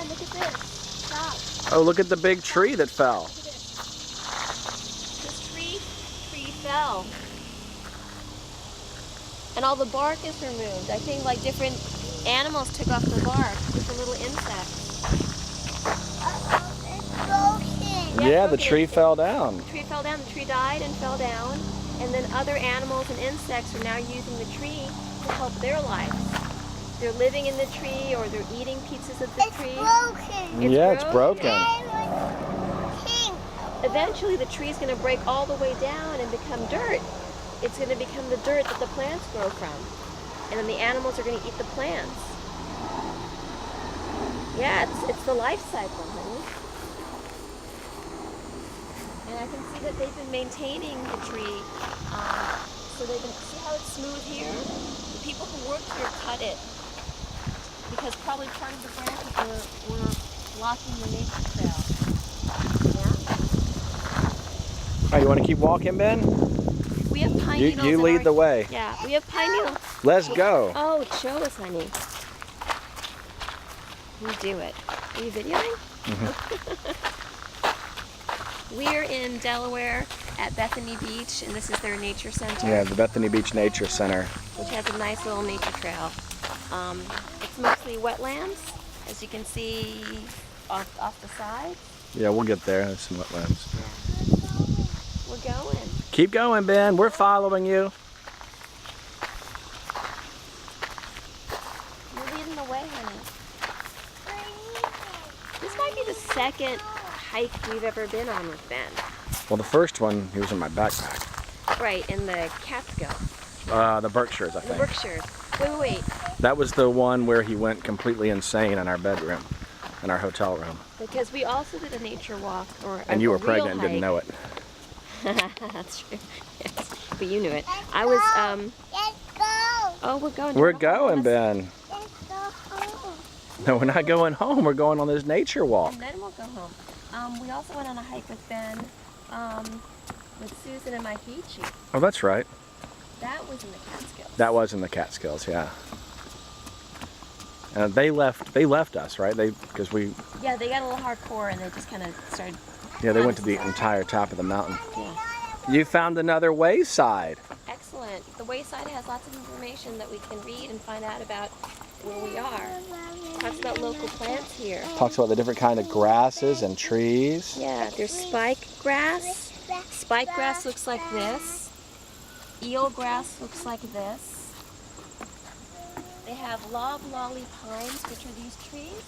look at this. Stop. Oh, look at the big tree that fell. Look at this. This tree fell. And all the bark is removed. I think like different animals took off the bark, different little insects. It's broken. Yeah, the tree fell down. The tree fell down. The tree died and fell down. And then other animals and insects are now using the tree to help their lives. They're living in the tree or they're eating pieces of the tree. Broken. It's broken. Eventually the tree's going to break all the way down and become dirt. It's going to become the dirt that the plants grow from. And then the animals are going to eat the plants. Yeah, it's the life cycle, honey. And I can see that they've been maintaining the tree. So they can see how it's smooth here? The people who worked here cut it. Because probably part of the branches were blocking the nature trail. Yeah? Oh, you want to keep walking, Ben? We have pine needles. You lead the way. Yeah, we have pine needles. Let's go. Oh, show us, honey. You do it. Are you videoing? We are in Delaware at Bethany Beach, and this is their nature center. Yeah, the Bethany Beach Nature Center. Which has a nice little nature trail. It's mostly wetlands, as you can see off the side. Yeah, we'll get there. There's some wetlands. Yeah. We're going. Keep going, Ben. We're following you. You're leading the way, honey. This might be the second hike we've ever been on with Ben. Well, the first one, he was in my backpack. Right, in the Catskills. The Berkshires, I The think. Berkshires. Wait. That was the one where he went completely insane in our bedroom, in our hotel room. Because we also did a nature walk. And you were pregnant and didn't know it. That's true. Yes, but you knew it. I was, Let's go. Oh, we're going. We're going, Ben. Let's go home. No, we're not going home. We're going on this nature walk. And then we'll go home. We also went on a hike with Ben, with Susan and Maikichi. Oh, that's right. That was in the Catskills. That was in the Catskills, yeah. They left us, right? Because we. Yeah, they got a little hardcore and they just kind of started. Yeah, they went to the entire top of the mountain. Yeah. You found another wayside. Excellent. The wayside has lots of information that we can read and find out about where we are. Talks about local plants here. Talks about the different kind of grasses and trees. Yeah, there's spike grass. Spike grass looks like this. Eel grass looks like this. They have loblolly pines, which are these trees.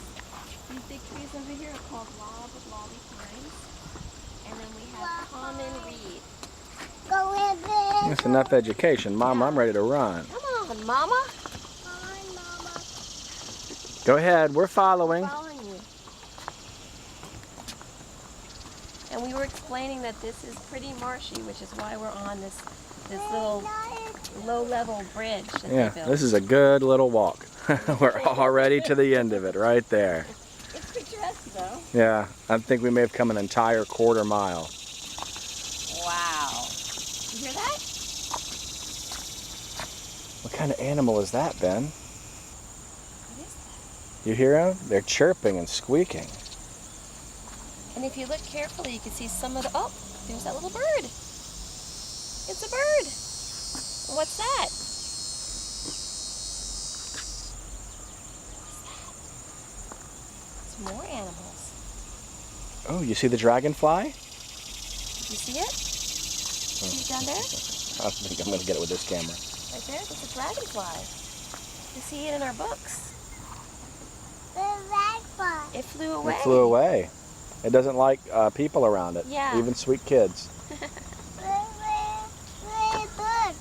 These big trees over here are called loblolly pines. And then we have common reed. Go in bed. That's enough education. Mom, I'm ready to run. Come on, Mama. Come on, Mama. Go ahead, we're following. Following you. And we were explaining that this is pretty marshy, which is why we're on this little low-level bridge that Yeah, they built. this is a good little walk. We're already to the end of it, right there. It's picturesque, though. Yeah, I think we may have come an entire quarter mile. Wow. You hear that? What kind of animal is that, Ben? What is You hear them? They're chirping and squeaking. that? And if you look carefully, you can see some of the... Oh, there's that little bird. It's a bird. What's that? It's more animals. Oh, you see the dragonfly? You see it? See it down there? I think I'm going to get it with this camera. Right there? That's a dragonfly. You see it in our books. The red one. It flew away. It flew away. It doesn't like people around it, Yeah. even sweet kids. Bird.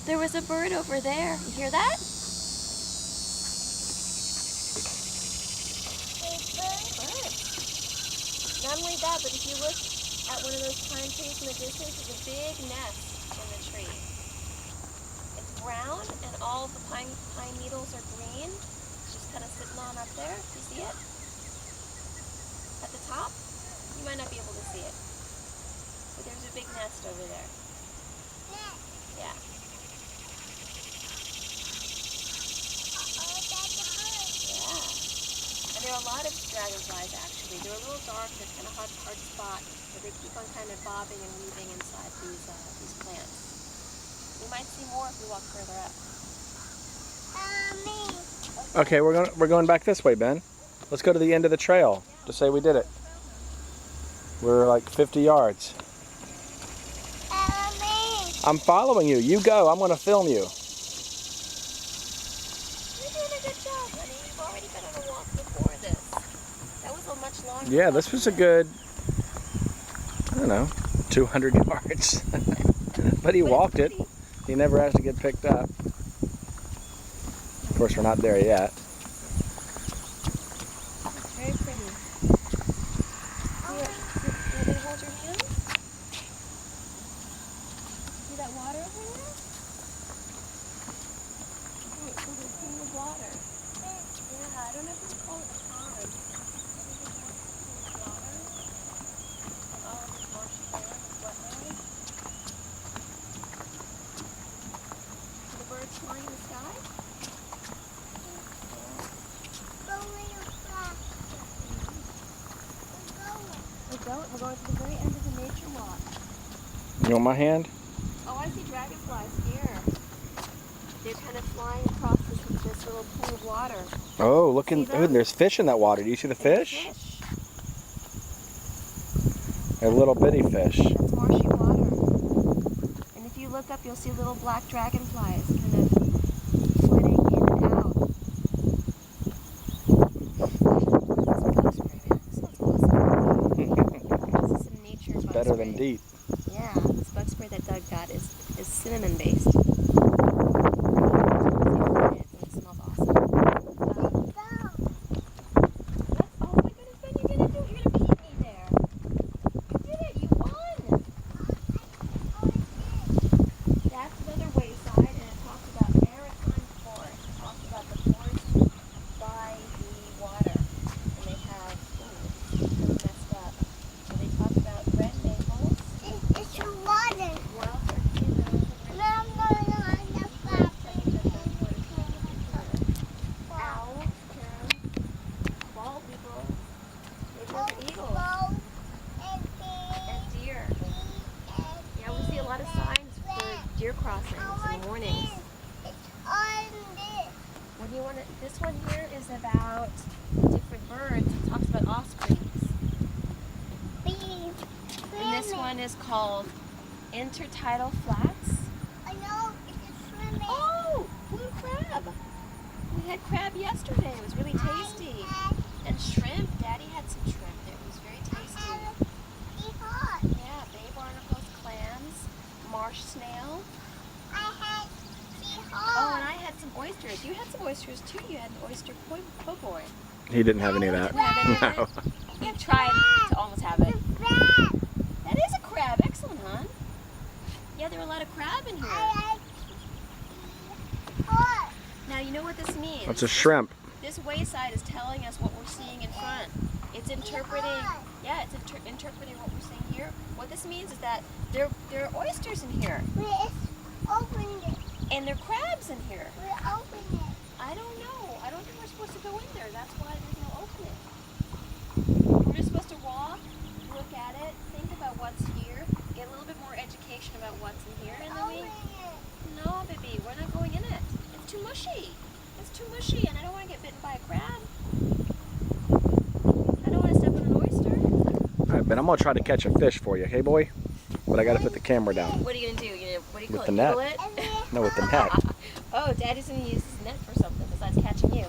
There was a bird over there. You hear that? Bird. Not only that, but if you look at one of those pine trees in the distance, there's a big nest in the tree. It's brown, and all of the pine needles are green. It's just kind of sitting on up there. Do you see it? At the top? You might not be able to see it. But there's a big nest over there. Yeah. Yeah. And there are a lot of dragonflies actually. They're a little dark, they're kind of hard spot, but they keep on kind of bobbing and weaving inside these plants. We might see more if we walk further up. Me. Okay, we're going back this way, Ben. Let's go to the end of the trail to say we did it. We're like 50 yards. Me. I'm following you. You go. I'm going to film you. You're doing a good job, honey. You've already been on a walk before this. That was a much longer Yeah, walk this was a than good, I don't know, 200 yards. But he walked it. He never has to get picked up. Of course, we're not there yet. It's very pretty. Here, want me to hold your hand? See that water over there? Wait, so there's a pool of water. Yeah, I don't know if it's called a pond. Water. And all of this marshy land is wetland. The birds flying in the sky? We're going to the very end of the nature walk. You want my hand? Oh, I see dragonflies here. They're kind of flying across this little pool of water. Oh, look See in, them? ooh, there's fish in that water. Do you see the There's fish? fish. They're little bitty fish. That's marshy water. And if you look up, you'll see little black dragonflies kind of flitting in and out. This smells awesome. This is some nature bug Better spray. than DEET. Yeah, this bug spray that Doug got is cinnamon based. It smells awesome. Oh my goodness, Ben, you're gonna beat me there. You did it, you won. That's another wayside, and it talks about maritime forest. It talks about the forest by the water. And they have, it's messed up. So they talk about red maples. It's water. Well, owls, terns, bald eagles, eagles, and deer. Yeah, we see a lot of signs for deer crossings in the mornings. What do you want to? This one here is about different birds. It talks about ospreys. And this one is called intertidal flats. Oh, blue crab. We had crab yesterday. It was really tasty. And shrimp. Daddy had some shrimp. It was very tasty. Yeah, bay barnacles, clams, marsh snail. Oh, and I had some oysters. You had some oysters too. You had an oyster po' boy. He didn't have any of that. Didn't have any of No. it? You tried to almost have it. That is a crab. Excellent, hon. Yeah, there were a lot of crab in here. Now, you know what this means? That's a shrimp. This wayside is telling us what we're seeing in front. It's interpreting, yeah, it's interpreting what we're seeing here. What this means is that there are oysters in here. And there are crabs in here. I don't know. I don't think we're supposed to go in there. That's why there's no opening. We're just supposed to walk, look at it, think about what's here, get a little bit more education about what's in here, and then we... No, baby, we're not going in it. It's too mushy. It's too mushy, and I don't want to get bitten by a crab. I don't want to step on an oyster. All right, Ben, I'm going to try to catch a fish for you, okay, boy? But I got to put the camera down. What are you going to do? What do you With call the it? net. Eagle it? No, with the net. Oh, Daddy's going to use his net for something besides catching you.